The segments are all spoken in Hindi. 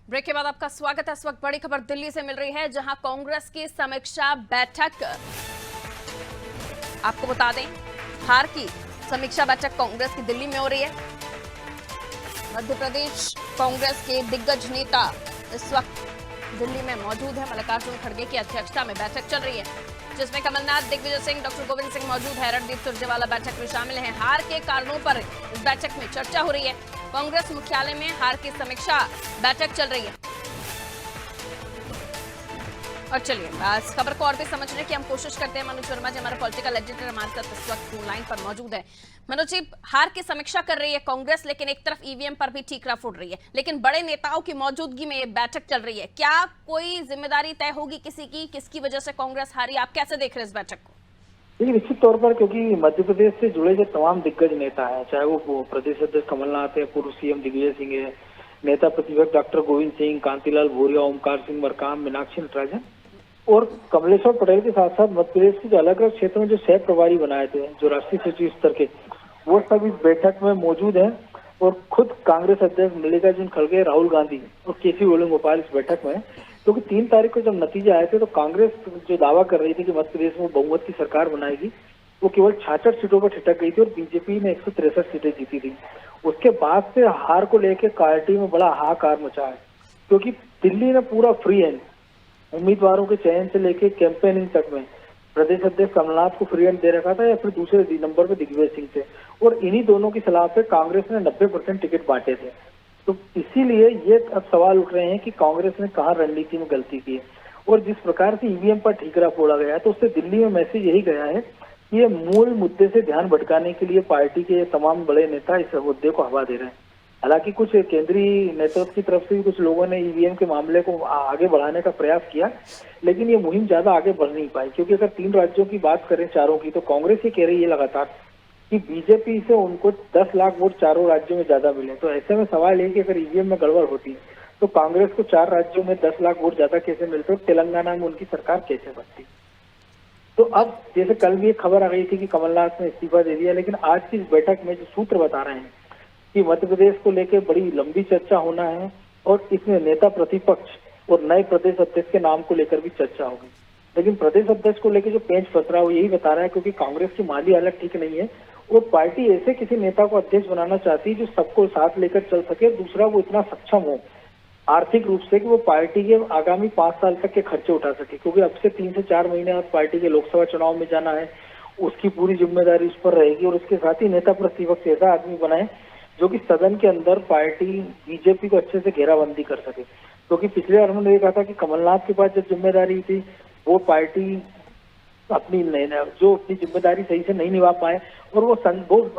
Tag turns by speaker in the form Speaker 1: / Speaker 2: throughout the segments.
Speaker 1: ब्रेक के बाद आपका स्वागत है। इस वक्त बड़ी खबर दिल्ली से मिल रही है, जहां कांग्रेस की समीक्षा बैठक, आपको बता दें, हार की समीक्षा बैठक कांग्रेस की दिल्ली में हो रही है। मध्य प्रदेश कांग्रेस के दिग्गज नेता इस वक्त दिल्ली में मौजूद है। मल्लिकार्जुन खड़गे की अध्यक्षता में बैठक चल रही है, जिसमें कमलनाथ, दिग्विजय सिंह, डॉक्टर गोविंद सिंह मौजूद है। रणदीप सुरजेवाला बैठक में शामिल हैं। हार के कारणों पर इस बैठक में चर्चा हो रही है। कांग्रेस मुख्यालय में हार की समीक्षा बैठक चल रही है। और चलिए इस खबर को और भी समझने की हम कोशिश करते हैं। मनोज वर्मा जी हमारे पॉलिटिकल एडिटर हमारे साथ इस वक्त फोन लाइन पर मौजूद है। मनोज जी, हार की समीक्षा कर रही है कांग्रेस, लेकिन एक तरफ ईवीएम पर भी ठीकरा फोड़ रही है, लेकिन बड़े नेताओं की मौजूदगी में ये बैठक चल रही है। क्या कोई जिम्मेदारी तय होगी किसी की, किसकी वजह से कांग्रेस हारी? आप कैसे देख रहे हैं इस बैठक को?
Speaker 2: देखिए, निश्चित तौर पर क्योंकि मध्य प्रदेश से जुड़े जो तमाम दिग्गज नेता हैं, चाहे वो प्रदेश अध्यक्ष कमलनाथ है, पूर्व सीएम दिग्विजय सिंह है, नेता प्रतिपक्ष डॉक्टर गोविंद सिंह, कांतिलाल भूरिया, ओमकार सिंह मरकाम, मीनाक्षी नटराजन और कमलेश्वर पटेल के साथ साथ मध्य प्रदेश के जो अलग अलग क्षेत्रों में जो सह प्रभारी बनाए थे, जो राष्ट्रीय सचिव स्तर के, वो सब इस बैठक में मौजूद हैं। और खुद कांग्रेस अध्यक्ष मल्लिकार्जुन खड़गे, राहुल गांधी और केसी वेणुगोपाल इस बैठक में। क्योंकि 3 तारीख को जब नतीजे आए थे तो कांग्रेस जो दावा कर रही थी कि मध्य प्रदेश में बहुमत की सरकार बनाएगी, वो केवल 66 सीटों पर ठिठक गई थी और बीजेपी ने 163 सीटें जीती थी। उसके बाद से हार को लेकर पार्टी में बड़ा हाहाकार मचा है, क्योंकि दिल्ली ने पूरा फ्री हैंड उम्मीदवारों के चयन से लेकर कैंपेनिंग तक में प्रदेश अध्यक्ष कमलनाथ को फ्री हैंड दे रखा था, या फिर दूसरे नंबर पे दिग्विजय सिंह थे। और इन्हीं दोनों की सलाह पे कांग्रेस ने 90% टिकट बांटे थे। तो इसीलिए ये अब सवाल उठ रहे हैं कि कांग्रेस ने कहाँ रणनीति में गलती की है। और जिस प्रकार से ईवीएम पर ठीकरा फोड़ा गया है, तो उससे दिल्ली में मैसेज यही गया है कि ये मूल मुद्दे से ध्यान भटकाने के लिए पार्टी के तमाम बड़े नेता इस मुद्दे को हवा दे रहे हैं। हालांकि कुछ केंद्रीय नेतृत्व की तरफ से भी कुछ लोगों ने ईवीएम के मामले को आगे बढ़ाने का प्रयास किया, लेकिन ये मुहिम ज्यादा आगे बढ़ नहीं पाई। क्योंकि अगर 3 राज्यों की बात करें, चारों की, तो कांग्रेस ये कह रही है लगातार कि बीजेपी से उनको 10 लाख वोट चारों राज्यों में ज्यादा मिले। तो ऐसे में सवाल है कि अगर ईवीएम में गड़बड़ होती तो कांग्रेस को 4 राज्यों में 10 लाख वोट ज्यादा कैसे मिलते और तेलंगाना में उनकी सरकार कैसे बनती। तो अब जैसे कल भी एक खबर आ गई थी कि कमलनाथ ने इस्तीफा दे दिया, लेकिन आज की इस बैठक में जो सूत्र बता रहे हैं कि मध्य प्रदेश को लेकर बड़ी लंबी चर्चा होना है और इसमें नेता प्रतिपक्ष और नए प्रदेश अध्यक्ष के नाम को लेकर भी चर्चा होगी। लेकिन प्रदेश अध्यक्ष को लेकर जो पेंच फंस रहा है वो यही बता रहा है, क्योंकि कांग्रेस की माली हालत ठीक नहीं है और पार्टी ऐसे किसी नेता को अध्यक्ष बनाना चाहती है जो सबको साथ लेकर चल सके। दूसरा, वो इतना सक्षम हो आर्थिक रूप से कि वो पार्टी के आगामी 5 साल तक के खर्चे उठा सके। क्योंकि अब से 3 से 4 महीने बाद पार्टी के लोकसभा चुनाव में जाना है, उसकी पूरी जिम्मेदारी उस पर रहेगी। और उसके साथ ही नेता प्रतिपक्ष ऐसा आदमी बनाए जो कि सदन के अंदर पार्टी बीजेपी को अच्छे से घेराबंदी कर सके। क्योंकि पिछले बार हमने देखा था कि कमलनाथ के पास जब जिम्मेदारी थी, वो पार्टी अपनी जिम्मेदारी सही से नहीं निभा पाए और वो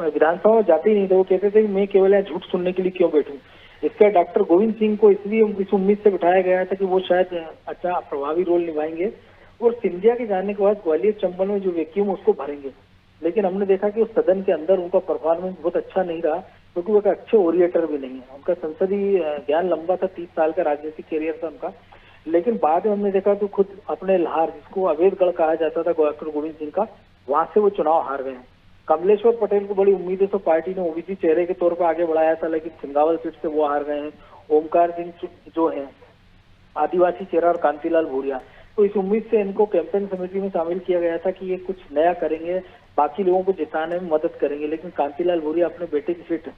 Speaker 2: विधानसभा में जाते ही नहीं थे। वो कहते थे मैं केवल यहाँ झूठ सुनने के लिए क्यों बैठूं। इसका डॉक्टर गोविंद सिंह को इसलिए इस उम्मीद से बिठाया गया था कि वो शायद अच्छा प्रभावी रोल निभाएंगे और सिंधिया के जाने के बाद ग्वालियर चंबल में जो वैक्यूम उसको भरेंगे। लेकिन हमने देखा कि उस सदन के अंदर उनका परफॉर्मेंस बहुत अच्छा नहीं रहा, क्योंकि वो एक अच्छे ओरिएटर भी नहीं है। उनका संसदीय ज्ञान लंबा था, 30 साल का राजनीतिक कैरियर था उनका। लेकिन बाद में हमने देखा तो खुद अपने लाहौर, जिसको अवैधगढ़ कहा जाता था डॉक्टर गोविंद सिंह का, वहां से वो चुनाव हार गए हैं। कमलेश्वर पटेल को बड़ी उम्मीदें तो पार्टी ने ओबीसी चेहरे के तौर पर आगे बढ़ाया था, लेकिन सिंगावल सीट से वो हार गए हैं। ओमकार सिंह जो है आदिवासी चेहरा और कांतिलाल भूरिया, तो इस उम्मीद से इनको कैंपेन समिति में शामिल किया गया था कि ये कुछ नया करेंगे, बाकी लोगों को जिताने में मदद करेंगे। लेकिन कांतिलाल भूरिया अपने बेटे की सीट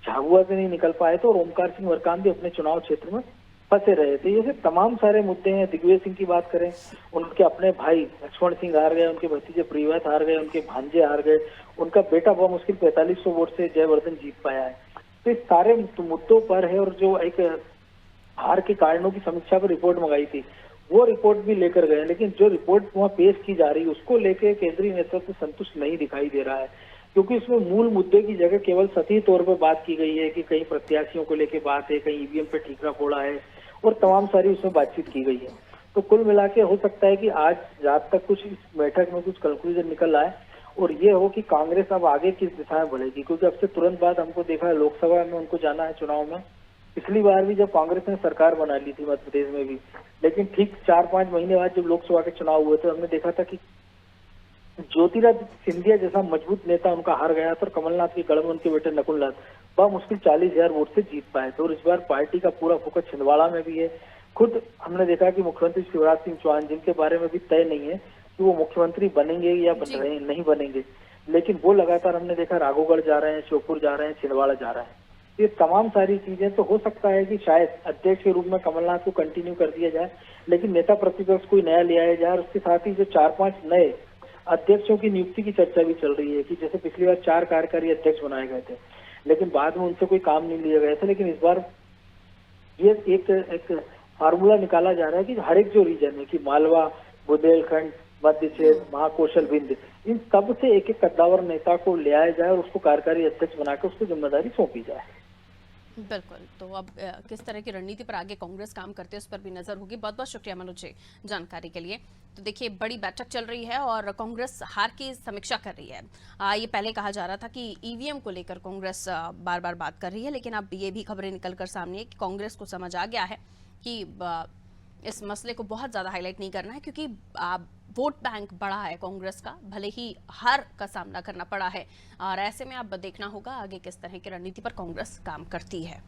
Speaker 2: झाबुआ से नहीं निकल पाए थे और ओमकार सिंह मरकाम भी अपने चुनाव क्षेत्र में फंसे रहे थे। ये तमाम सारे मुद्दे हैं। दिग्विजय सिंह की बात करें, उनके अपने भाई लक्ष्मण सिंह हार गए, उनके भतीजे प्रियव्रत हार गए, उनके भांजे हार गए, उनका बेटा बहुत मुश्किल 4500 वोट से जयवर्धन जीत पाया है। तो इस सारे मुद्दों पर है। और जो एक हार के कारणों की समीक्षा पर रिपोर्ट मंगाई थी, वो रिपोर्ट भी लेकर गए, लेकिन जो रिपोर्ट वहाँ पेश की जा रही है उसको लेकर केंद्रीय नेतृत्व संतुष्ट नहीं दिखाई दे रहा है। क्योंकि इसमें मूल मुद्दे की जगह केवल सतही तौर पर बात की गई है कि कहीं प्रत्याशियों को लेकर बात है, कहीं ईवीएम पे ठीकरा फोड़ा है और तमाम सारी उसमें बातचीत की गई है। तो कुल मिला के हो सकता है कि आज रात तक कुछ इस बैठक में कुछ कंक्लूजन निकल आए और ये हो कि कांग्रेस अब आगे किस दिशा में बढ़ेगी। क्योंकि अब से तुरंत बाद हमको देखा है लोकसभा में उनको जाना है चुनाव में। पिछली बार भी जब कांग्रेस ने सरकार बना ली थी मध्य प्रदेश में भी, लेकिन ठीक 4-5 महीने बाद जब लोकसभा के चुनाव हुए थे, हमने देखा था कि ज्योतिरादित्य सिंधिया जैसा मजबूत नेता उनका हार गया था और कमलनाथ के गढ़ में उनके बेटे नकुलनाथ मुश्किल 40,000 वोट से जीत पाए थे। और इस बार पार्टी का पूरा फोकस छिंदवाड़ा में भी है। खुद हमने देखा कि मुख्यमंत्री शिवराज सिंह चौहान, जिनके बारे में भी तय नहीं है कि वो मुख्यमंत्री बनेंगे या नहीं बनेंगे, लेकिन वो लगातार हमने देखा राघोगढ़ जा रहे हैं, श्योपुर जा रहे हैं, छिंदवाड़ा जा रहे हैं। ये तमाम सारी चीजें, तो हो सकता है कि शायद अध्यक्ष के रूप में कमलनाथ को कंटिन्यू कर दिया जाए, लेकिन नेता प्रतिपक्ष कोई नया ले आया जाए। और उसके साथ ही जो 4-5 नए अध्यक्षों की नियुक्ति की चर्चा भी चल रही है कि जैसे पिछली बार 4 कार्यकारी अध्यक्ष बनाए गए थे, लेकिन बाद में उनसे कोई काम नहीं लिया गया था। लेकिन इस बार ये एक फार्मूला निकाला जा रहा है कि हर एक जो रीजन है कि मालवा, बुंदेलखंड, मध्य क्षेत्र, महाकौशल, विंध्य, इन सब से एक कद्दावर नेता को ले आया जाए और उसको कार्यकारी अध्यक्ष बनाकर उसको जिम्मेदारी सौंपी जाए।
Speaker 1: बिल्कुल। तो अब किस तरह की रणनीति पर आगे कांग्रेस काम करते है उस पर भी नजर होगी। बहुत बहुत शुक्रिया मनोज जी जानकारी के लिए। तो देखिए, बड़ी बैठक चल रही है और कांग्रेस हार की समीक्षा कर रही है। ये पहले कहा जा रहा था कि ईवीएम को लेकर कांग्रेस बार बार बात कर रही है, लेकिन अब ये भी खबरें निकलकर सामने है कि कांग्रेस को समझ आ गया है कि इस मसले को बहुत ज्यादा हाईलाइट नहीं करना है, क्योंकि वोट बैंक बड़ा है कांग्रेस का, भले ही हार का सामना करना पड़ा है। और ऐसे में अब देखना होगा आगे किस तरह की रणनीति पर कांग्रेस काम करती है।